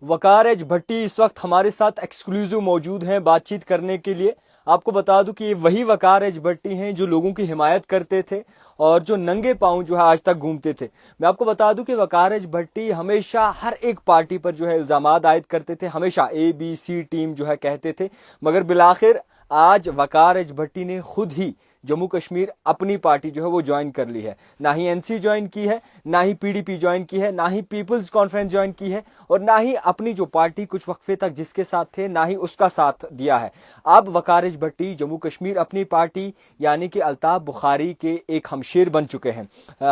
वकार H भट्टी इस वक्त हमारे साथ एक्सक्लूसिव मौजूद हैं बातचीत करने के लिए। आपको बता दूं कि ये वही वकार एच भट्टी हैं जो लोगों की हिमायत करते थे और जो नंगे पांव जो है आज तक घूमते थे। मैं आपको बता दूं कि वकार एच भट्टी हमेशा हर एक पार्टी पर जो है इल्जामात आयद करते थे, हमेशा ABC टीम जो है कहते थे, मगर बिलाखिर आज वकार एच भट्टी ने खुद ही जम्मू कश्मीर अपनी पार्टी जो है वो ज्वाइन कर ली है। ना ही NC ज्वाइन की है, ना ही PDP ज्वाइन की है, ना ही पीपल्स कॉन्फ्रेंस ज्वाइन की है, और ना ही अपनी जो पार्टी कुछ वक्फे तक जिसके साथ थे ना ही उसका साथ दिया है। अब वकार एच भट्टी जम्मू कश्मीर अपनी पार्टी यानी कि अल्ताफ बुखारी के एक हमशेर बन चुके हैं।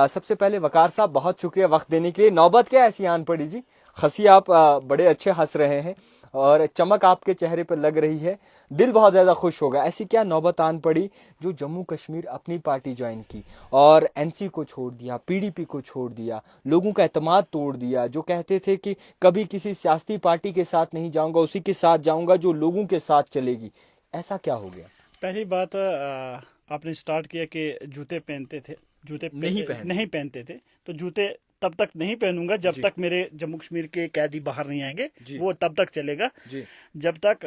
सबसे पहले वकार साहब बहुत शुक्रिया वक्त देने के लिए। नौबत क्या ऐसी आन पड़ी जी? हंसी आप बड़े अच्छे हंस रहे हैं और चमक आपके चेहरे पर लग रही है, दिल बहुत ज़्यादा खुश होगा। ऐसी क्या नौबत आन पड़ी जो जम्मू कश्मीर अपनी पार्टी ज्वाइन की और NC को छोड़ दिया, PDP को छोड़ दिया, लोगों का एतमाद तोड़ दिया, जो कहते थे कि कभी किसी सियासी पार्टी के साथ नहीं जाऊंगा, उसी के साथ जाऊंगा जो लोगों के साथ चलेगी। ऐसा क्या हो गया? पहली बात, आपने स्टार्ट किया कि जूते पहनते थे, नहीं पहनते थे, तो जूते तब तक नहीं पहनूंगा जब तक मेरे जम्मू कश्मीर के कैदी बाहर नहीं आएंगे। वो तब तक चलेगा जब तक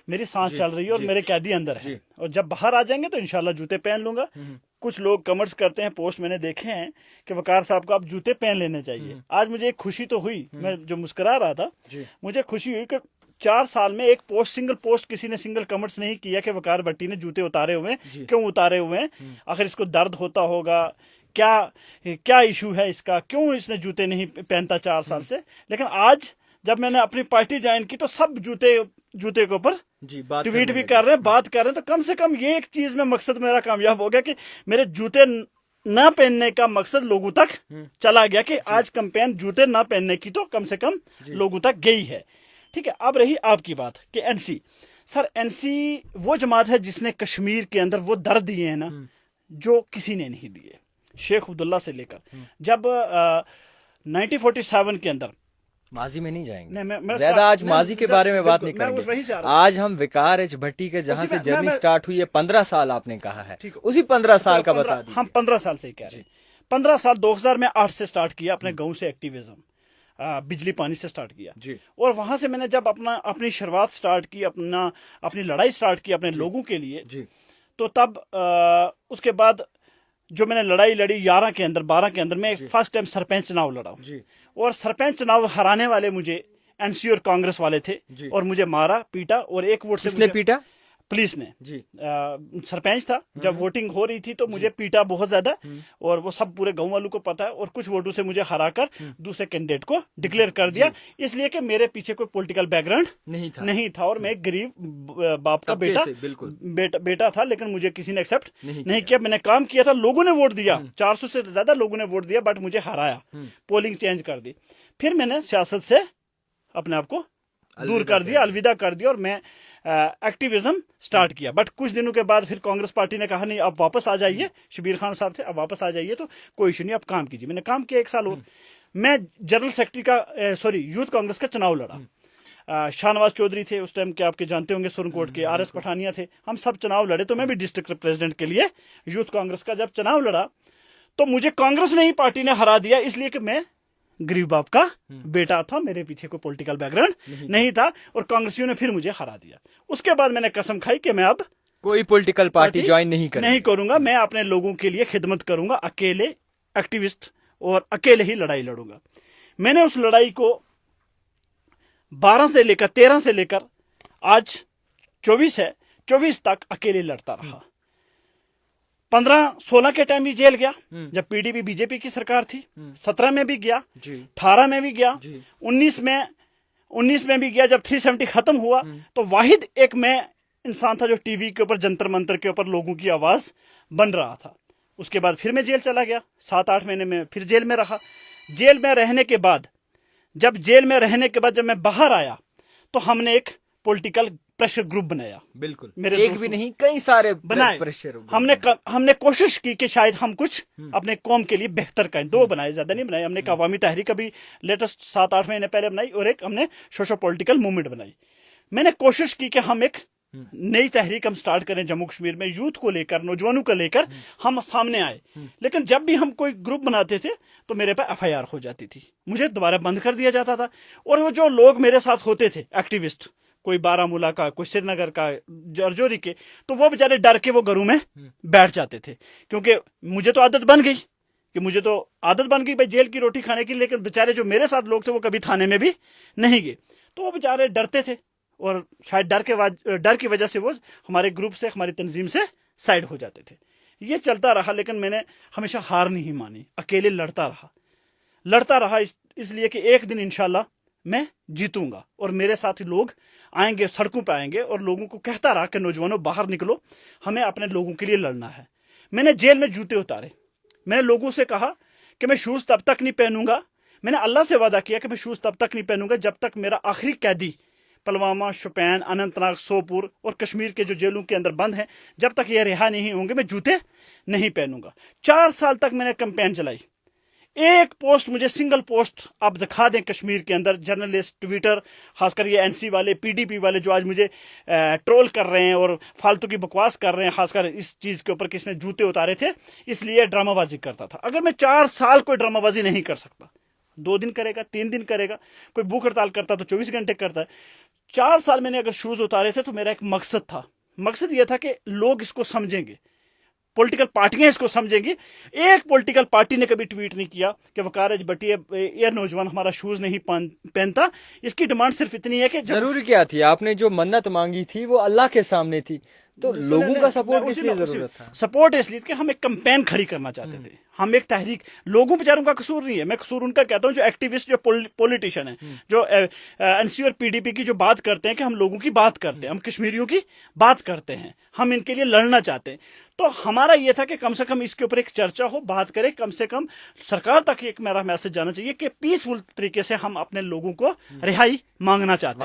मेरी सांस चल रही है और मेरे कैदी अंदर है, और जब बाहर आ जाएंगे तो इंशाल्लाह जूते पहन लूंगा। कुछ लोग कमेंट्स करते हैं, पोस्ट मैंने देखे हैं कि वकार साहब को आप जूते पहन लेने चाहिए। आज मुझे एक खुशी तो हुई, मैं जो मुस्कुरा रहा था, मुझे खुशी हुई कि 4 साल में एक सिंगल पोस्ट किसी ने सिंगल कमेंट्स नहीं किया कि वकार भट्टी ने जूते उतारे हुए हैं। क्यों उतारे हुए हैं? आखिर इसको दर्द होता होगा, क्या इशू है इसका, क्यों इसने जूते नहीं पहनता 4 साल से? लेकिन आज जब मैंने अपनी पार्टी ज्वाइन की तो सब जूते के ऊपर ट्वीट भी कर रहे हैं, बात कर रहे हैं। तो कम से कम ये एक चीज में मकसद मेरा कामयाब हो गया कि मेरे जूते ना पहनने का मकसद लोगों तक चला गया, कि आज कैंपेन जूते ना पहनने की तो कम से कम लोगों तक गई है। ठीक है, अब रही आपकी बात कि NC। सर, NC वो जमात है जिसने कश्मीर के अंदर वो दर्द दिए हैं ना जो किसी ने नहीं दिए। शेख अब्दुल्ला से लेकर जब 1947 के अंदर, माजी में नहीं जाएंगे, मैं ज्यादा आज माजी के बारे में बात नहीं करेंगे। आज हम वकार एच भट्टी के जहां से जर्नी स्टार्ट हुई है, 15 साल आपने कहा है, उसी 15 साल का बता दीजिए। हम 15 साल से ही कह रहे हैं। 15 साल 2000 में 8 से स्टार्ट किया अपने गांव से एक्टिविज्म, बिजली पानी से स्टार्ट किया, और वहां से मैंने जब अपनी शुरुआत स्टार्ट की, अपनी लड़ाई स्टार्ट की अपने लोगों के लिए, तो तब उसके बाद जो मैंने लड़ाई लड़ी 11 के अंदर 12 के अंदर, मैं फर्स्ट टाइम सरपंच चुनाव लड़ा हूं, और सरपंच चुनाव हराने वाले मुझे NC और कांग्रेस वाले थे, और मुझे मारा पीटा, और एक वोट से किसने पीटा? पुलिस ने। सरपंच था, जब वोटिंग हो रही थी तो मुझे पीटा बहुत ज्यादा, और वो सब पूरे गांव वालों को पता है, और कुछ वोटों से मुझे हराकर दूसरे कैंडिडेट को डिक्लेयर कर दिया, इसलिए कि मेरे पीछे कोई पॉलिटिकल बैकग्राउंड नहीं था और मैं एक गरीब बाप का बेटा था, लेकिन मुझे किसी ने एक्सेप्ट नहीं किया। मैंने काम किया था, लोगों ने वोट दिया, 400 से ज्यादा लोगों ने वोट दिया, बट मुझे हराया, पोलिंग चेंज कर दी। फिर मैंने सियासत से अपने आप को दूर कर दिया, अलविदा कर दिया, और मैं एक्टिविज्म स्टार्ट किया। बट कुछ दिनों के बाद फिर कांग्रेस पार्टी ने कहा नहीं, आप वापस आ जाइए, शबीर खान साहब थे, अब वापस आ जाइए, तो कोई इशू नहीं, आप काम कीजिए। मैंने काम किया 1 साल और मैं जनरल सेक्रेटरी का यूथ कांग्रेस का चुनाव लड़ा। शाहनवाज चौधरी थे उस टाइम के, आपके जानते होंगे, सुरनकोट के, RS पठानिया थे, हम सब चुनाव लड़े। तो मैं भी डिस्ट्रिक्ट प्रेसिडेंट के लिए यूथ कांग्रेस का जब चुनाव लड़ा तो मुझे कांग्रेस ने ही पार्टी ने हरा दिया, इसलिए कि मैं गरीब बाप का बेटा था, मेरे पीछे कोई पॉलिटिकल बैकग्राउंड नहीं था, और कांग्रेसियों ने फिर मुझे हरा दिया। उसके बाद मैंने कसम खाई कि मैं अब कोई पॉलिटिकल पार्टी ज्वाइन नहीं करूंगा, मैं अपने लोगों के लिए खिदमत करूंगा, अकेले एक्टिविस्ट, और अकेले ही लड़ाई लड़ूंगा। मैंने उस लड़ाई को 13 से लेकर आज 24 है, 24 तक अकेले लड़ता रहा। 15-16 के टाइम भी जेल गया जब PDP BJP की सरकार थी, 17 में भी गया, 18 में भी गया, 19 में भी गया। जब 370 खत्म हुआ तो वाहिद एक मैं इंसान था जो टीवी के ऊपर, जंतर मंतर के ऊपर लोगों की आवाज बन रहा था। उसके बाद फिर मैं जेल चला गया, 7-8 महीने में फिर जेल में रहा। जेल में रहने के बाद जब मैं बाहर आया तो हमने एक पॉलिटिकल प्रेशर ग्रुप बनाया। बिल्कुल, मेरे एक भी नहीं, कई सारे बनाए। हमने कोशिश की कि शायद हम कुछ अपने कौम के लिए बेहतर करें। 2 बनाए, ज्यादा नहीं बनाए। हमने एक अवामी तहरीक अभी लेटेस्ट 7-8 महीने पहले बनाई, और एक हमने सोशल पॉलिटिकल मूवमेंट बनाई। मैंने कोशिश की कि हम एक नई तहरीक हम स्टार्ट करें जम्मू कश्मीर में, यूथ को लेकर, नौजवानों को लेकर हम सामने आए। लेकिन जब भी हम कोई ग्रुप बनाते थे तो मेरे पे FIR हो जाती थी, मुझे दोबारा बंद कर दिया जाता था। और वो जो लोग मेरे साथ होते थे एक्टिविस्ट, कोई बारामूला का, कोई श्रीनगर का, जरजोरी के, तो वो बेचारे डर के वो घरों में बैठ जाते थे, क्योंकि मुझे तो आदत बन गई भाई जेल की रोटी खाने की। लेकिन बेचारे जो मेरे साथ लोग थे वो कभी थाने में भी नहीं गए, तो वो बेचारे डरते थे, और शायद डर की वजह से वो हमारे ग्रुप से, हमारी तंजीम से साइड हो जाते थे। ये चलता रहा, लेकिन मैंने हमेशा हार नहीं मानी, अकेले लड़ता रहा इसलिए कि एक दिन इंशाल्लाह मैं जीतूंगा, और मेरे साथ लोग आएंगे, सड़कों पे आएंगे, और लोगों को कहता रहा कि नौजवानों बाहर निकलो, हमें अपने लोगों के लिए लड़ना है। मैंने जेल में जूते उतारे, मैंने लोगों से कहा कि मैं शूज़ तब तक नहीं पहनूंगा, मैंने अल्लाह से वादा किया कि मैं शूज़ तब तक नहीं पहनूंगा जब तक मेरा आखिरी कैदी पुलवामा, शोपियान, अनंतनाग, सोपुर और कश्मीर के जो जेलों के अंदर बंद हैं, जब तक ये रिहा नहीं होंगे मैं जूते नहीं पहनूंगा। 4 साल तक मैंने कैंपेन चलाई। एक पोस्ट, मुझे सिंगल पोस्ट आप दिखा दें कश्मीर के अंदर, जर्नलिस्ट, ट्विटर, खासकर ये NC वाले, PDP वाले जो आज मुझे ट्रोल कर रहे हैं और फालतू की बकवास कर रहे हैं, खासकर इस चीज़ के ऊपर किसने जूते उतारे थे इसलिए ड्रामाबाजी करता था। अगर मैं 4 साल कोई ड्रामाबाजी नहीं कर सकता, 2 दिन करेगा, 3 दिन करेगा, कोई भूख हड़ताल करता तो 24 घंटे करता है। 4 साल मैंने अगर शूज़ उतारे थे तो मेरा एक मकसद था, मकसद यह था कि लोग इसको समझेंगे, पॉलिटिकल पार्टियां इसको समझेंगी। एक पॉलिटिकल पार्टी ने कभी ट्वीट नहीं किया कि वकार एज भट्टी ये नौजवान हमारा शूज नहीं पहनता। इसकी डिमांड सिर्फ इतनी है कि जरूरी क्या थी, आपने जो मन्नत मांगी थी वो अल्लाह के सामने थी, तो लोगों का सपोर्ट किस लिए जरूरत था? सपोर्ट इसलिए कि हम एक कैंपेन खड़ी करना चाहते थे, हम एक तहरीक, लोगों बेचारों का कसूर नहीं है, मैं कसूर उनका कहता हूं जो एक्टिविस्ट, जो पॉलिटिशियन है, जो NC और PDP की जो बात करते हैं कि हम लोगों की बात करते हैं, हम कश्मीरियों की बात करते हैं, हम इनके लिए लड़ना चाहते हैं। तो हमारा यह था कि कम से कम इसके ऊपर एक चर्चा हो, बात करें, कम से कम सरकार तक एक मेरा मैसेज जाना चाहिए कि पीसफुल तरीके से हम अपने लोगों को रिहाई मांगना चाहते हैं।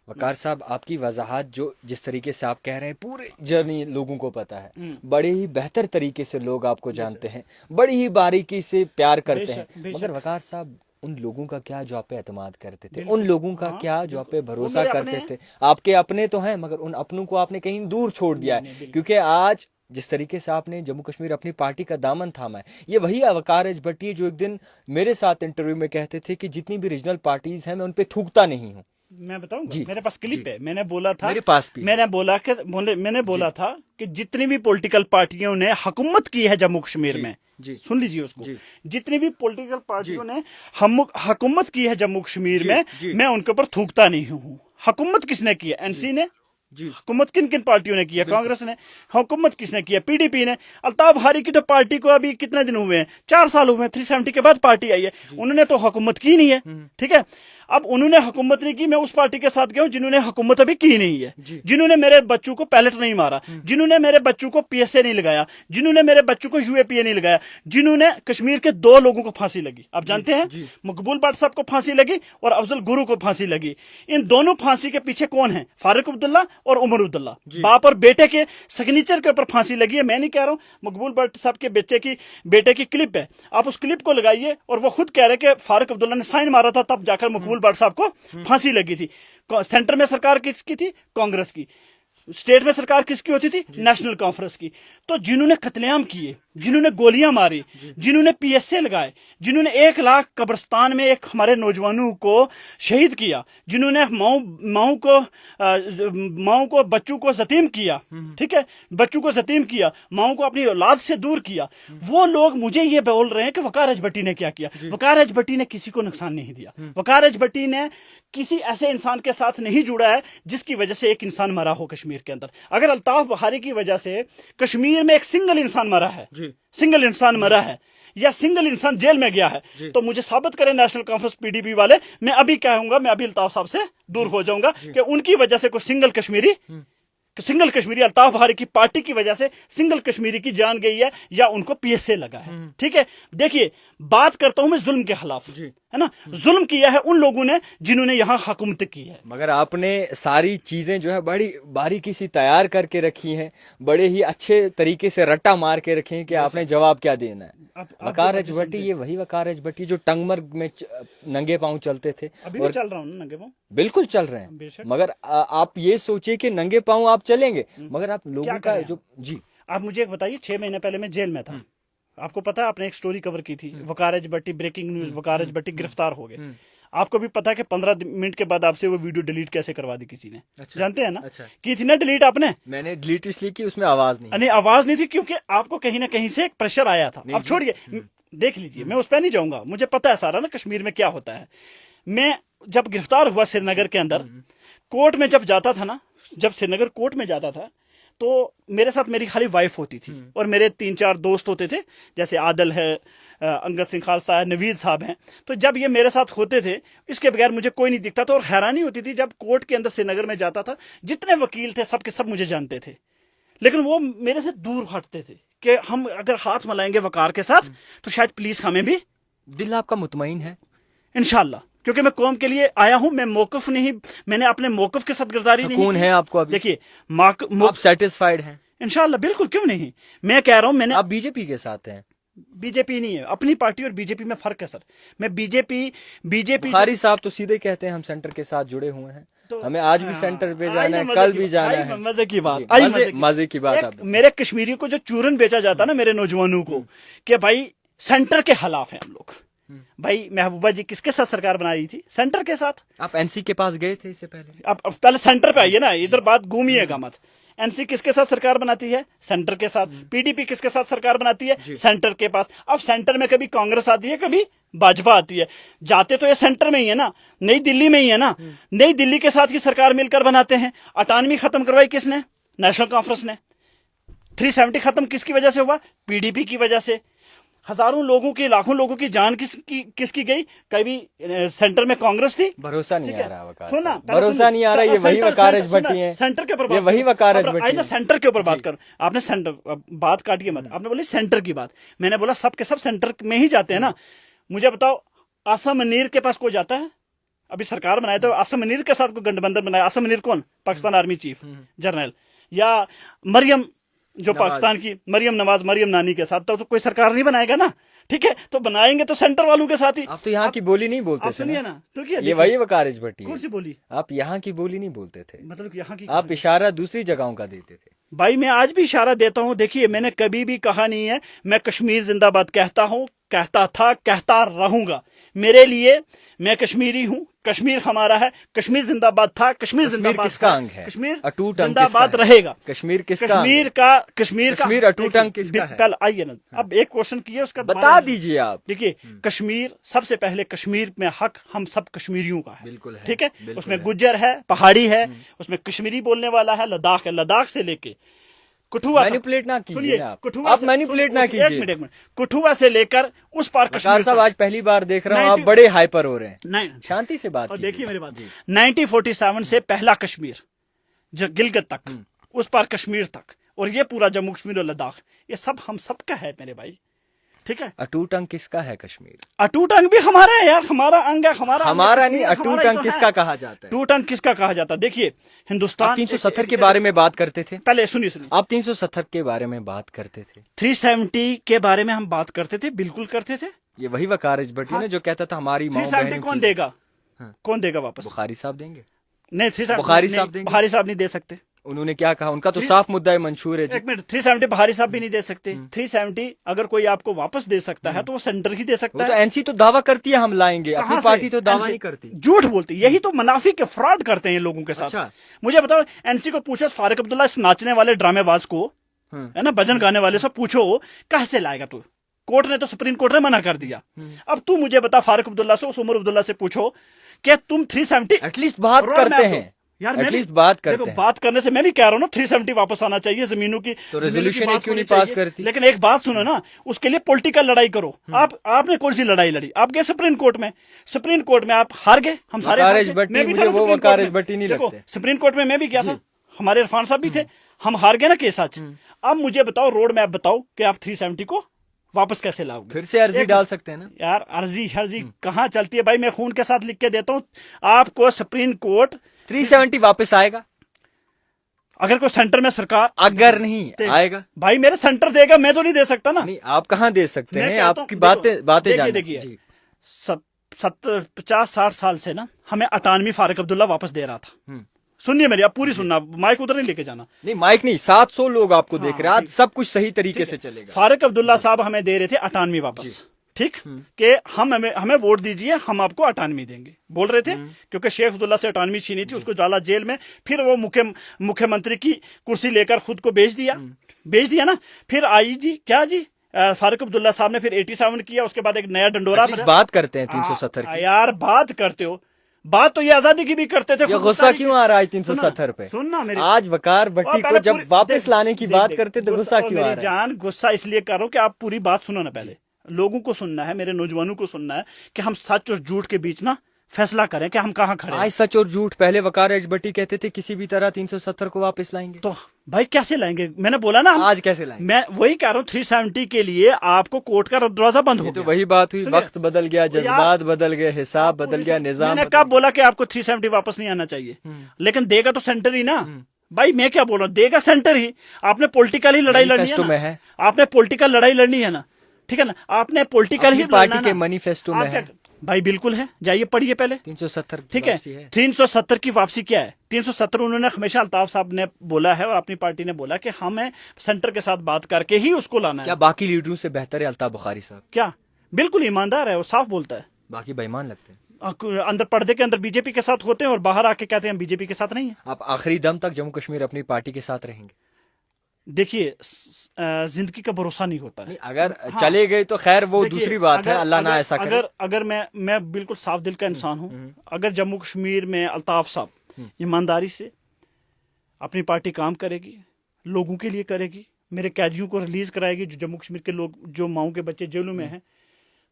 वकार साहब, आपकी वजाहत जो जिस तरीके से आप कह रहे हैं, पूरे जर्नी लोगों को पता है, बड़े ही बेहतर तरीके से लोग आपको जानते हैं, बड़ी ही बारीकी से प्यार करते हैं, मगर वकार साहब उन लोगों का क्या जो आप पे एतमाद करते थे, उन लोगों का क्या जो आप पे भरोसा करते थे? आपके अपने तो हैं, मगर उन अपनों को आपने कहीं दूर छोड़ दिया है, क्योंकि आज जिस तरीके से आपने जम्मू कश्मीर अपनी पार्टी का दामन थामा है, ये वही वकार एज भट्टी है जो एक दिन मेरे साथ इंटरव्यू में कहते थे कि जितनी भी रीजनल पार्टीज हैं मैं उन पे थूकता नहीं हूँ। मैं बताऊंगा, मेरे पास क्लिप है, मैंने बोला था, मेरे पास भी मैंने बोला था कि जितनी भी पॉलिटिकल पार्टियों ने हुकूमत की है जम्मू कश्मीर में, सुन लीजिए उसको, जितनी भी पॉलिटिकल पार्टियों ने हुकूमत की है जम्मू कश्मीर में, मैं उनके ऊपर थूकता नहीं हूँ। हुकूमत किसने की है? NC ने। हुकूमत किन किन पार्टियों ने किया? कांग्रेस ने। हुकूमत किसने किया? PDP ने। अल्ताफ हारी की तो पार्टी को अभी कितने दिन हुए हैं? 4 साल हुए हैं, 370 के बाद पार्टी आई है, उन्होंने तो हुकूमत की नहीं है। ठीक है, अब उन्होंने हुकूमत नहीं की, मैं उस पार्टी के साथ गया हूं जिन्होंने हुकूमत अभी की नहीं है, जिन्होंने मेरे बच्चों को पैलेट नहीं मारा, जिन्होंने मेरे बच्चों को PSA नहीं लगाया, जिन्होंने मेरे बच्चों को UAPA नहीं लगाया, जिन्होंने कश्मीर के 2 लोगों को फांसी लगी, आप जानते हैं, मकबूल भट्ट साहब को फांसी लगी और अफजल गुरु को फांसी लगी। इन दोनों फांसी के पीछे कौन है? फारूक अब्दुल्ला और उमर अब्दुल्ला, बाप और बेटे के सिग्नेचर के ऊपर फांसी लगी है। मैं नहीं कह रहा हूं, मकबूल भट्ट साहब के बेटे की क्लिप है, आप उस क्लिप को लगाइए, और वो खुद कह रहे कि फारूक अब्दुल्ला ने साइन मारा था, तब जाकर मकबूल भट्ट साहब को फांसी लगी थी। सेंटर में सरकार किसकी थी? कांग्रेस की। स्टेट में सरकार किसकी होती थी? नेशनल कॉन्फ्रेंस की। तो जिन्होंने कत्लेआम किए, जिन्होंने गोलियां मारी, जिन्होंने PSA लगाए, जिन्होंने 1 लाख कब्रिस्तान में एक हमारे नौजवानों को शहीद किया, जिन्होंने माओ को बच्चों को यतीम किया, ठीक है, बच्चों को यतीम किया, माओ को अपनी औलाद से दूर किया, वो लोग मुझे ये बोल रहे हैं कि वकार एज भट्टी ने क्या किया। वकार एज भट्टी ने किसी को नुकसान नहीं दिया। वकार एज भट्टी ने किसी ऐसे इंसान के साथ नहीं जुड़ा है जिसकी वजह से एक इंसान मरा हो कश्मीर के अंदर। अगर अल्ताफ बहारी की वजह से कश्मीर में एक सिंगल इंसान मरा है, सिंगल इंसान मरा है, या सिंगल इंसान जेल में गया है, तो मुझे साबित करें नेशनल कॉन्फ्रेंस PDP वाले, मैं अभी कहूंगा, मैं अभी अल्ताफ साहब से दूर हो जाऊंगा कि उनकी वजह से कोई सिंगल कश्मीरी सिंगल कश्मीरी अल्ताफ बहारी की पार्टी की वजह से सिंगल कश्मीरी की जान गई है या उनको पीएसए लगा है। ठीक है, देखिए बात करता हूं मैं जुल्म के खिलाफ, है ना, जुल्म किया है उन लोगों ने जिन्होंने यहाँ हुकूमत की है। मगर आपने सारी चीजें जो है बड़ी बारीकी से तैयार करके रखी हैं, बड़े ही अच्छे तरीके से रट्टा मार के रखे हैं कि आपने जवाब क्या देना है। वकार अज भट्टी, ये वही वकार अज भट्टी जो टंगमर्ग में नंगे पांव चलते थे, अभी भी चल रहा हूँ नंगे पांव, बिल्कुल चल रहे हैं। मगर आप ये सोचिए कि नंगे पांव आप चलेंगे, मगर आप लोगों का जो जी, आप मुझे एक बताइए, 6 महीने पहले मैं जेल में था, आपको पता है, आपने एक स्टोरी कवर की थी, वकार अज भट्टी, ब्रेकिंग न्यूज, वकार अज भट्टी गिरफ्तार हो गए। आपको भी पता है कि 15 मिनट के बाद आपसे वो वीडियो डिलीट कैसे करवा दी किसी ने। अच्छा, जानते हैं ना? अच्छा। की थी ना डिलीट आपने? मैंने डिलीट इसलिए की उसमें आवाज नहीं, आवाज नहीं थी क्योंकि आपको कहीं ना कहीं से एक प्रेशर आया था। अब छोड़िए, देख लीजिए, मैं उस पर नहीं जाऊंगा, मुझे पता है सारा ना कश्मीर में क्या होता है। मैं जब गिरफ्तार हुआ श्रीनगर के अंदर, कोर्ट में जब जाता था ना, जब श्रीनगर कोर्ट में जाता था तो मेरे साथ मेरी खाली वाइफ होती थी और मेरे 3-4 दोस्त होते थे, जैसे आदल है, अंगद सिंह खालसा है, नवीद साहब हैं। तो जब ये मेरे साथ होते थे, इसके बगैर मुझे कोई नहीं दिखता था। और हैरानी होती थी जब कोर्ट के अंदर श्रीनगर में जाता था, जितने वकील थे सब के सब मुझे जानते थे, लेकिन वो मेरे से दूर हटते थे कि हम अगर हाथ मिलाएंगे वकार के साथ तो शायद पुलिस हमें भी। दिल आपका मुतमईन है? इंशाल्लाह, क्योंकि मैं कौम के लिए आया हूं, मैं मौकफ नहीं, मैंने अपने मौकफ के साथ गिरफ्तारी नहीं। कौन है आपको अभी? देखिए, आप सेटिस्फाइड हैं? इंशाल्लाह, बिल्कुल, क्यों नहीं। मैं कह रहा हूं, मैंने, आप बीजेपी के साथ हैं? बीजेपी नहीं है, अपनी पार्टी और बीजेपी में फर्क है सर। मैं बीजेपी बुखारी साहब तो सीधे कहते हैं हम सेंटर के साथ जुड़े हुए हैं, तो हमें आज भी सेंटर पे जाना है, कल भी जाना है। मजे की बात, मजे की बात। मेरे कश्मीरियों को जो चूरन बेचा जाता ना, मेरे नौजवानों को, कि भाई सेंटर के खिलाफ है हम लोग। भाई महबूबा जी किसके साथ सरकार बना रही थी? सेंटर के साथ। आप एनसी के पास गए थे इससे पहले? अब पहले सेंटर पे आइए ना, इधर बात घूमिएगा मत। एनसी किसके साथ सरकार बनाती है? सेंटर के साथ। पीडीपी किसके साथ सरकार बनाती है? सेंटर के पास। अब सेंटर में कभी कांग्रेस आती है, कभी भाजपा आती है, जाते तो ये सेंटर में ही है ना, नई दिल्ली में ही है ना। नई दिल्ली के साथ की सरकार मिलकर बनाते हैं। ऑटोनॉमी खत्म करवाई किसने? नेशनल कॉन्फ्रेंस ने। 370 खत्म किसकी वजह से हुआ? पीडीपी की वजह से। हजारों लोगों की, लाखों लोगों की जान किसकी गई? कभी सेंटर में कांग्रेस थी। भरोसा नहीं आ रहा वकार, सुना, भरोसा नहीं आ रहा। ये वही वकार अज भट्टी हैं। सेंटर के ऊपर ये वही वकार अज भट्टी हैं। सेंटर के ऊपर बात कर, आपने सेंटर, बात काटिए मत, आपने बोली सेंटर की बात, मैंने बोला सब के सब सेंटर में ही जाते हैं ना। मुझे बताओ, आसम मनीर के पास कोई जाता है? अभी सरकार बनाए तो आसम मनीर के साथ कोई गठबंधन बनाया? आसम मनीर कौन? Pakistan army chief general. या मरियम जो पाकिस्तान की, मरियम नवाज, मरियम नानी के साथ तो कोई सरकार नहीं बनाएगा ना। ठीक है, तो बनाएंगे तो सेंटर वालों के साथ ही। आप तो यहाँ की बोली नहीं बोलते थे सुनिए ना, तो क्या ये वही वकार अज भट्टी? कौन सी बोली? आप यहाँ की बोली नहीं बोलते थे, मतलब यहाँ की आप इशारा दूसरी जगहों का देते थे। भाई मैं आज भी इशारा देता हूँ। देखिए, मैंने कभी भी कहा नहीं है, मैं कश्मीर जिंदाबाद कहता हूँ, कहता था, कहता रहूंगा। मेरे लिए, मैं कश्मीरी हूँ, कश्मीर हमारा है, कश्मीर जिंदाबाद था, कश्मीर जिंदाबाद किसका अंग है? कश्मीर अटूट अंग जिंदाबाद रहेगा। कश्मीर किसका? कश्मीर अटूट अंग किसका है? कल आइए ना, अब एक क्वेश्चन किए, उसका बता दीजिए आप। देखिए, कश्मीर, सबसे पहले कश्मीर में हक हम सब कश्मीरियों का है। बिल्कुल है, ठीक है, उसमें गुज्जर है, पहाड़ी है, उसमें कश्मीरी बोलने वाला है, लद्दाख है, लद्दाख से लेके कठुआ, मैनिपुलेट ना कीजिए आप मैनिपुलेट ना कीजिए। एक मिनट, कठुआ से लेकर उस पार कश्मीर साहब, आज पहली बार देख रहा हूँ आप बड़े हाइपर हो रहे हैं। नहीं, शांति से बात और देखिए मेरी बात, 1947 से पहला कश्मीर जो गिलगित तक, उस पार कश्मीर तक, और ये पूरा जम्मू कश्मीर और लद्दाख, ये सब हम सबका है मेरे भाई। ठीक है, अटूट अंग किसका है? कश्मीर अटूट अंग भी हमारा है यार, हमारा अंग है, हमारा नहीं। अटूट अंग किसका कहा जाता है? अटूट अंग किसका कहा जाता है? देखिए, हिंदुस्तान 370 के बारे में बात करते थे। पहले सुनिए, आप 370 के बारे में बात करते थे, 370 के बारे में हम बात करते थे, बिल्कुल करते थे। ये वही वकार अज भट्टी ने जो कहता था हमारी 370 कौन देगा? कौन देगा वापस? बुखारी साहब देंगे? नहीं, 370 बुखारी साहब देंगे? बुखारी साहब नहीं दे सकते। उन्होंने क्या कहा? उनका तो साफ मुद्दा है, मंशूर है। एक मिनट, 370 बुखारी साहब भी नहीं दे सकते। 370 अगर कोई आपको वापस दे सकता है तो वो सेंटर ही दे सकता है। तो एनसी तो दावा करती है हम लाएंगे, अपनी पार्टी तो दावा नहीं करती, झूठ बोलती। यही तो मुनाफी के फ्रॉड करते हैं लोगों के साथ। अच्छा। मुझे बताओ, एनसी को पूछो, फारूक अब्दुल्ला इस नाचने वाले ड्रामेबाज को, है ना, भजन गाने वाले से पूछो कैसे लाएगा तू? कोर्ट ने तो, सुप्रीम कोर्ट ने मना कर दिया। अब तू मुझे बता, फारूक अब्दुल्ला से, उस उमर अब्दुल्ला से पूछो कि तुम 370 एटलीस्ट बात करते हैं यार, एटलीस्ट बात करते हैं। बात करने से मैं भी कह रहा हूँ ना, 370 वापस आना चाहिए जमीनों की। तो रेजोल्यूशन क्यों नहीं पास करती? लेकिन एक बात सुनो ना, उसके लिए पॉलिटिकल लड़ाई करो। आपने कौन सी लड़ाई लड़ी? आप गए सुप्रीम कोर्ट में, सुप्रीम कोर्ट में आप हार गए, हम सारे। मुझे वो वकार अज भट्टी नहीं लगते। सुप्रीम कोर्ट में मैं भी गया था, ہمارے عرفان صاحب بھی تھے, ہم ہار گئے نا کیس آج. اب مجھے بتاؤ, روڈ میپ بتاؤ کہ آپ 370 کو واپس کیسے لاؤ گے؟ پھر سے عرضی ڈال سکتے ہیں نا یار. عرضی کہاں چلتی ہے بھائی, میں خون کے ساتھ لکھ کے دیتا ہوں آپ کو. سپریم کورٹ 370 واپس آئے گا اگر کوئی سینٹر میں سرکار, اگر نہیں آئے گا بھائی میرا سینٹر دے گا, میں تو نہیں دے سکتا نا. نہیں, آپ کہاں دے سکتے ہیں, آپ کی باتیں جانیں. دیکھیے 50-60 سال سے نا ہمیں 98 فاروق عبداللہ واپس دے رہا تھا. سنیے میری, آپ پوری سننا, مائک ادھر نہیں لے کے جانا. نہیں مائک نہیں, 700 لوگ آپ کو دیکھ رہے ہیں, آج سب کچھ صحیح طریقے سے چلے گا. فاروق عبداللہ صاحب ہمیں دے رہے تھے 98 واپس, ٹھیک, کہ ہمیں ووٹ دیجئے, ہم آپ کو 98 دیں گے, بول رہے تھے, کیونکہ شیخ عبداللہ سے 98 چھینی تھی, اس کو ڈالا جیل میں, پھر وہ مکھیہ منتری کی کرسی لے کر خود کو بیچ دیا نا. پھر آئی جی کیا جی فاروق عبداللہ صاحب نے پھر 87 کیا, اس کے بعد ایک نیا ڈنڈورا. بات کرتے ہیں 370 کی. یار بات کرتے ہو, بات تو یہ آزادی کی بھی کرتے تھے. یہ غصہ کیوں آ رہا ہے 370 پہ؟ سننا میری, آج وقار بھٹی کو جب واپس لانے کی بات کرتے تو غصہ کیوں آ رہا ہے؟ جان غصہ اس لیے کر رہا ہوں کہ آپ پوری بات سنو نا. پہلے لوگوں کو سننا ہے, میرے نوجوانوں کو سننا ہے کہ ہم سچ اور جھوٹ کے بیچ نا فیصلہ کریں کہ ہم کہاں کھڑے ہیں. آج سچ اور جھوٹ, پہلے وقار بھٹی کہتے تھے کسی بھی طرح 370 کو واپس لائیں گے, تو بھائی کیسے لائیں گے؟ میں نے بولا نا آج کیسے لائیں گے؟ میں وہی کہہ رہا ہوں, 370 کے لیے آپ کو کورٹ کا دروازہ بند ہو گیا. تو وہی بات ہوئی, وقت بدل گیا, جذبات بدل گئے, حساب بدل گیا, نظام. میں نے کب بولا کہ آپ کو 370 واپس نہیں آنا چاہیے, لیکن دے گا تو سینٹر ہی نا. بھائی میں کیا بول رہا ہوں, دے گا سینٹر ہی. آپ نے پولیٹیکل ہی لڑائی لڑنی ہے, آپ نے پولیٹیکل لڑائی لڑنی ہے نا, ٹھیک ہے نا, آپ نے پولیٹیکل ہی پارٹی کے مینیفیسٹو میں ہے. بھائی بالکل ہے, جائیے پڑھیے پہلے 370. ٹھیک ہے, 370 کی واپسی کیا ہے؟ 370 انہوں نے ہمیشہ الطاف صاحب نے بولا ہے اور اپنی پارٹی نے بولا کہ ہمیں سینٹر کے ساتھ بات کر کے ہی اس کو لانا ہے. کیا باقی لیڈروں سے بہتر ہے الطاف بخاری صاحب؟ کیا بالکل ایماندار ہے, وہ صاف بولتا ہے. باقی بے ایمان لگتے ہیں, اندر پردے کے اندر بی جے پی کے ساتھ ہوتے ہیں اور باہر آ کے کہتے ہیں بی جے پی کے ساتھ نہیں ہے. آپ آخری دم تک جموں کشمیر اپنی پارٹی کے ساتھ رہیں گے؟ دیکھیے زندگی کا بھروسہ نہیں ہوتا ہے, اگر چلے گئے تو خیر وہ دوسری بات ہے, اللہ نہ ایسا کرے. اگر میں بالکل صاف دل کا انسان ہوں, اگر جموں کشمیر میں الطاف صاحب ایمانداری سے اپنی پارٹی کام کرے گی, لوگوں کے لیے کرے گی, میرے قیدیوں کو ریلیز کرائے گی, جو جموں کشمیر کے لوگ, جو ماؤں کے بچے جیلوں میں ہیں,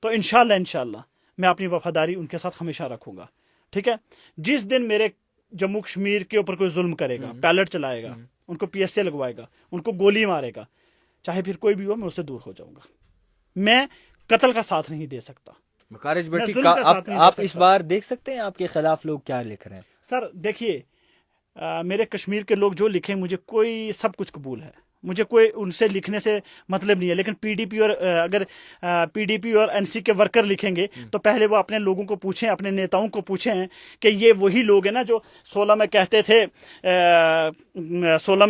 تو انشاءاللہ میں اپنی وفاداری ان کے ساتھ ہمیشہ رکھوں گا. ٹھیک ہے, جس دن میرے جموں کشمیر کے اوپر کوئی ظلم کرے گا, پیلٹ چلائے گا, ان کو پی ایس سے لگوائے گا, ان کو گولی مارے گا, چاہے پھر کوئی بھی ہو, میں اس سے دور ہو جاؤں گا. میں قتل کا ساتھ نہیں دے سکتا. وقار بھٹی آپ اس بار دیکھ سکتے ہیں آپ کے خلاف لوگ کیا لکھ رہے ہیں؟ سر دیکھیے, میرے کشمیر کے لوگ جو لکھیں, مجھے کوئی سب کچھ قبول ہے, مجھے کوئی ان سے لکھنے سے مطلب نہیں ہے. لیکن پی ڈی پی اور اگر پی ڈی پی اور این سی کے ورکر لکھیں گے تو پہلے وہ اپنے لوگوں کو پوچھیں, اپنے نیتاؤں کو پوچھیں کہ یہ وہی لوگ ہیں نا جو 16 میں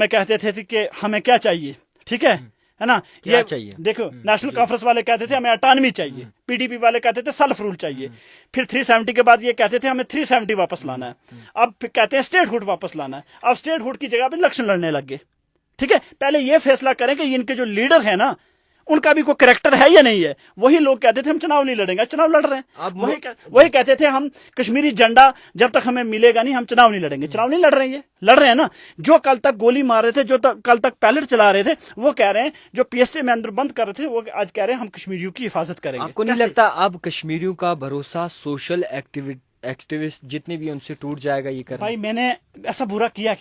کہتے تھے کہ ہمیں کیا چاہیے, ٹھیک ہے نا, یہ چاہیے دیکھو نیشنل کانفرنس والے کہتے تھے ہمیں 98 چاہیے, پی ڈی پی والے کہتے تھے سیلف رول چاہیے, پھر 370 کے بعد یہ کہتے تھے ہمیں 370 واپس لانا ہے, اب کہتے ہیں اسٹیٹ ہوڈ واپس لانا ہے. اب اسٹیٹ ہوڈ کی جگہ پہ الیکشن لڑنے لگ گئے. ٹھیک ہے, پہلے یہ فیصلہ کریں کہ ان کے جو لیڈر ہیں نا ان کا بھی کوئی کریکٹر ہے یا نہیں ہے. وہی لوگ کہتے تھے ہم چناؤ نہیں لڑیں گے, چناؤ لڑ رہے ہیں. وہی کہتے تھے ہم کشمیری جھنڈا جب تک ہمیں ملے گا نہیں ہم چناؤ نہیں لڑیں گے. چناؤ نہیں لڑ رہے ہیں نا. جو کل تک گولی مار رہے تھے, جو کل تک پیلٹ چلا رہے تھے, وہ کہہ رہے ہیں, جو پی ایس سی میں اندر بند کر رہے تھے, وہ آج کہہ رہے ہیں ہم کشمیریوں کی حفاظت کریں گے. آپ کو نہیں لگتا اب کشمیریوں کا بھروسہ سوشل ایکٹیوسٹ جتنے بھی ان سے ٹوٹ جائے گا یہ کرنا؟ بھائی میں نے ایسا برا کیا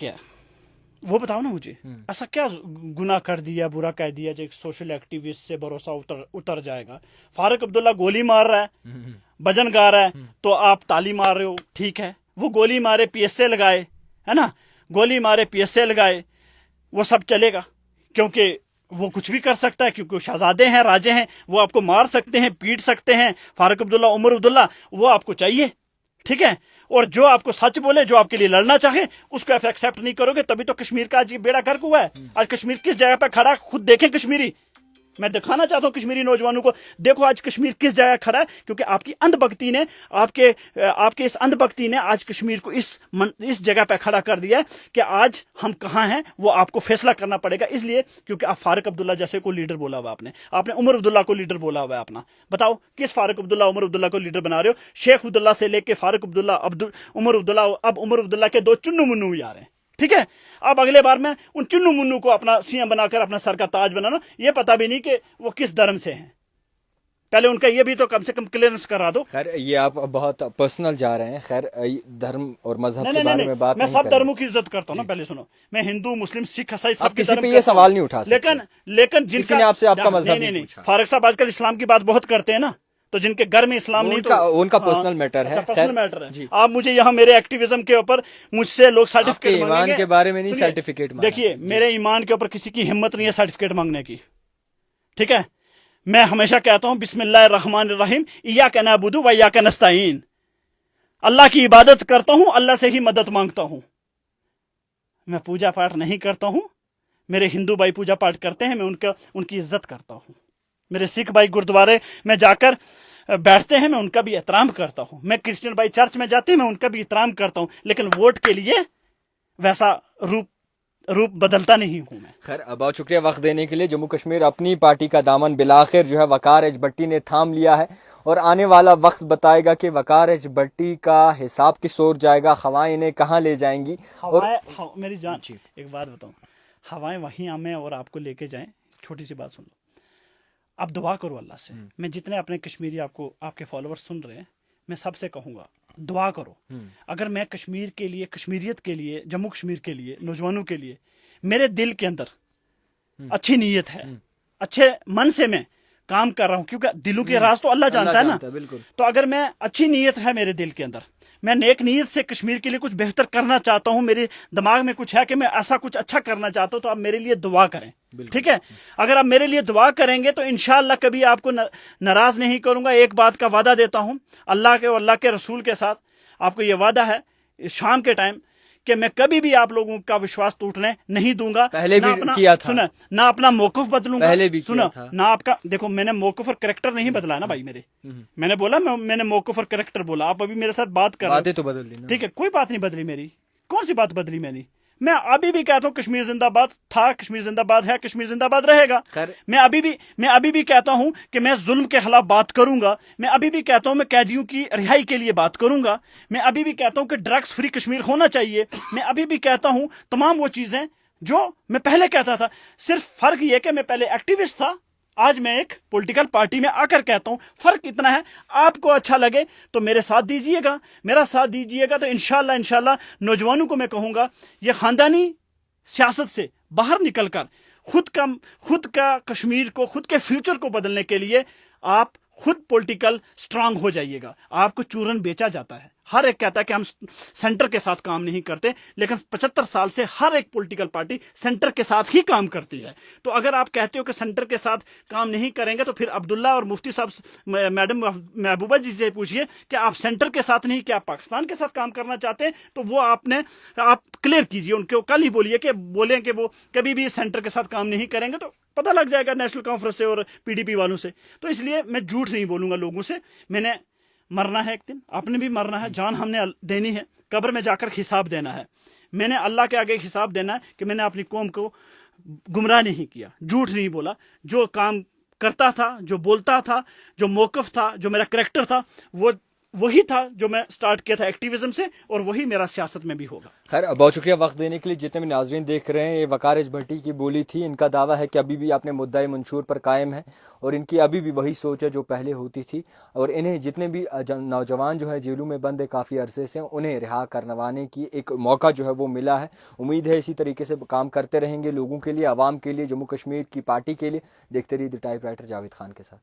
وہ بتاؤ نا مجھے, ایسا کیا گناہ کر دیا, برا کہہ دیا جو سوشل ایکٹیوسٹ سے بھروسہ اتر جائے گا؟ فاروق عبداللہ گولی مار رہا ہے, بھجن گا رہا ہے, تو آپ تالی مار رہے ہو, ٹھیک ہے. وہ گولی مارے پی ایس سے لگائے, ہے نا, گولی مارے پی ایس سے لگائے, وہ سب چلے گا کیونکہ وہ کچھ بھی کر سکتا ہے, کیونکہ وہ شہزادے ہیں, راجے ہیں, وہ آپ کو مار سکتے ہیں, پیٹ سکتے ہیں. فاروق عبداللہ, عمر عبداللہ, وہ آپ کو چاہیے, ٹھیک ہے. اور جو آپ کو سچ بولے, جو آپ کے لیے لڑنا چاہے, اس کو آپ ایکسیپٹ نہیں کرو گے, تبھی تو کشمیر کا آج یہ بیڑا گرک ہوا ہے. آج کشمیر کس جگہ پہ کھڑا ہے خود دیکھیں. کشمیری میں دکھانا چاہتا ہوں کشمیری نوجوانوں کو, دیکھو آج کشمیر کس جگہ کھڑا ہے, کیونکہ آپ کی اندھ بھکتی نے, آپ کے اس اندھ بھکتی نے آج کشمیر کو اس جگہ پہ کھڑا کر دیا ہے کہ آج ہم کہاں ہیں وہ آپ کو فیصلہ کرنا پڑے گا. اس لیے کیونکہ آپ فاروق عبداللہ جیسے کو لیڈر بولا ہوا, آپ نے عمر عبداللہ کو لیڈر بولا ہوا ہے اپنا. بتاؤ کس فاروق عبداللہ, عمر عبداللہ کو لیڈر بنا رہے ہو؟ شیخ عبداللہ سے لے کے فاروق عبداللہ, عمر عبداللہ, اب عمر عبداللہ کے 2 چنو منو بھی آ رہے ہیں, ٹھیک ہے. اب اگلے بار میں ان چنو منو کو اپنا سی ایم بنا کر اپنا سر کا تاج بنانا, یہ پتہ بھی نہیں کہ وہ کس دھرم سے ہیں. पहले उनका ये भी तो कम से कम क्लियरेंस करा दो। खैर ये आप बहुत पर्सनल जा रहे हैं, खैर धर्म और मजहब के नहीं बारे नहीं में बात मैं नहीं सब कर रहे। धर्मों की इज्जत करता हूँ ना, पहले सुनो, मैं हिंदू मुस्लिम सिख ईसाई आप सबके किसी धर्म पे ये करता हूँ। सवाल नहीं उठा सकते। लेकिन किसी जिनका ने आपसे आपका मजहब नहीं नहीं पूछा। फारूक साहब आजकल इस्लाम की बात बहुत करते हैं ना, तो जिनके घर में इस्लाम नहीं तो उनका पर्सनल मैटर है। पर्सनल खैर, मैटर है। जी। आप मुझे यहाँ मेरे एक्टिविज्म के ऊपर मुझसे लोग सर्टिफिकेट आपके ईमान मांगेंगे के बारे में नहीं सुनिए, सर्टिफिकेट मांगा। देखिए मेरे ईमान के ऊपर किसी की हिम्मत नहीं है सर्टिफिकेट मांगने की, ठीक है। मैं हमेशा कहता हूँ बिस्मिल्लाहिर्रहमानिर्रहीम इय्याका नअबुदु व इय्याका नस्तईन, अल्लाह की इबादत करता हूँ, अल्लाह से ही मदद मांगता हूँ। मैं पूजा पाठ नहीं करता हूँ, मेरे हिंदू भाई पूजा पाठ करते हैं, मैं उनकी इज्जत करता हूँ। मेरे सिख भाई गुरुद्वारे में जाकर बैठते हैं, मैं उनका भी एहतराम करता हूँ। मैं क्रिश्चियन भाई चर्च में जाते हैं, मैं उनका भी एहतराम करता हूँ। लेकिन वोट के लिए वैसा रूप बदलता नहीं हूँ मैं। खैर बहुत शुक्रिया वक्त देने के लिए। जम्मू कश्मीर अपनी पार्टी का दामन बिलाखिर जो है वकार एच भट्टी ने थाम लिया है, और आने वाला वक्त बताएगा कि वकार एच भट्टी का हिसाब किस ओर जाएगा, हवाएं इन्हें कहाँ ले जाएंगी। और मेरी जान एक बात बताऊं, हवाएं वहीं हमें और आपको लेके जाएं। छोटी सी बात सुन लो, आप दुआ करो अल्लाह से। मैं जितने अपने कश्मीरी आपके फॉलोअर्स सुन रहे हैं, मैं सबसे कहूंगा दुआ करो। अगर मैं कश्मीर के लिए, कश्मीरियत के लिए, जम्मू कश्मीर के लिए, नौजवानों के लिए मेरे दिल के अंदर अच्छी नीयत है, अच्छे मन से मैं काम कर रहा हूं, क्योंकि दिलों के राज तो अल्लाह जानता है ना। तो अगर मैं अच्छी नीयत है मेरे दिल के अंदर, मैं नेक नीयत से कश्मीर के लिए कुछ बेहतर करना चाहता हूं, मेरे दिमाग में कुछ है कि मैं ऐसा कुछ अच्छा करना चाहता हूं, तो आप मेरे लिए दुआ करें, ठीक है। अगर आप मेरे लिए दुआ करेंगे तो इंशाअल्लाह कभी आपको नाराज नहीं करूंगा। एक बात का वादा देता हूं अल्लाह के और अल्लाह के रसूल के साथ, आपको ये वादा है इस शाम के टाइम कि मैं कभी भी आप लोगों का विश्वास टूटने नहीं दूंगा। पहले भी किया था, सुना ना, अपना मौकफ बदलूंगा, पहले भी सुना किया था। ना आपका, देखो मैंने मौकफ और करेक्टर नहीं बदला ना भाई मेरे, मैंने बोला मैंने मौकफ और करेक्टर बोला। आप अभी मेरे साथ बात कर रहे बातें तो बदल ली ना, ठीक है, कोई बात नहीं बदली मेरी, कौन सी बात बदली मैंने। मैं अभी भी कहता हूँ कश्मीर जिंदाबाद था, कश्मीर जिंदाबाद है, कश्मीर जिंदाबाद रहेगा। मैं अभी भी कहता हूँ कि मैं जुल्म के खिलाफ बात करूंगा। मैं अभी भी कहता हूँ मैं कैदियों की रिहाई के लिए बात करूंगा। मैं अभी भी कहता हूँ कि ड्रग्स फ्री कश्मीर होना चाहिए। मैं अभी भी कहता हूँ तमाम वो चीजें जो मैं पहले कहता था। सिर्फ फर्क ये कि मैं पहले एक्टिविस्ट था, आज मैं एक पॉलिटिकल पार्टी में आकर कहता हूं। फर्क इतना है, आपको अच्छा लगे तो मेरे साथ दीजिएगा, मेरा साथ दीजिएगा तो इंशाल्लाह नौजवानों को मैं कहूंगा ये खानदानी सियासत से बाहर निकलकर खुद का कश्मीर को, खुद के फ्यूचर को बदलने के लिए आप खुद पॉलिटिकल स्ट्रांग हो जाइएगा। आपको चूरन बेचा जाता है, हर एक कहता है कि हम सेंटर के साथ काम नहीं करते, लेकिन 75 साल से हर एक पॉलिटिकल पार्टी सेंटर के साथ ही काम करती है। तो अगर आप कहते हो कि सेंटर के साथ काम नहीं करेंगे तो फिर अब्दुल्ला और मुफ्ती साहब, मैडम महबूबा जी से पूछिए कि आप सेंटर के साथ नहीं, क्या आप पाकिस्तान के साथ काम करना चाहते हैं? तो वो आप क्लियर कीजिए, उनको कल ही बोलिए कि बोलें कि वो कभी भी सेंटर के साथ काम नहीं करेंगे, तो पता लग जाएगा नेशनल कॉन्फ्रेंस से और पीडीपी वालों से। तो इसलिए मैं झूठ नहीं बोलूंगा लोगों से। मैंने मरना है एक दिन, आपने भी मरना है, जान हमने देनी है, कब्र में जाकर हिसाब देना है। मैंने अल्लाह के आगे हिसाब देना है कि मैंने अपनी कौम को गुमराह नहीं किया, झूठ नहीं बोला। जो काम करता था, जो बोलता था, जो मौकफ था, जो मेरा करैक्टर था, वो वही था जो मैं स्टार्ट किया था एक्टिविज्म से, और वही मेरा सियासत में भी होगा। खैर बहुत शुक्रिया वक्त देने के लिए। जितने भी नाजरीन देख रहे हैं, ये वकार एच भट्टी की बोली थी। इनका दावा है कि अभी भी अपने मुद्दा मंशूर पर कायम है, और इनकी अभी भी वही सोच है जो पहले होती थी। और इन्हें जितने भी नौजवान जो है जेलों में बंद है काफ़ी अरसे से, उन्हें रिहा करवाने की एक मौका जो है वो मिला है। उम्मीद है इसी तरीके से काम करते रहेंगे लोगों के लिए, आवाम के लिए, जम्मू कश्मीर की पार्टी के लिए। देखते रहिए the type writer Javed Khan के साथ।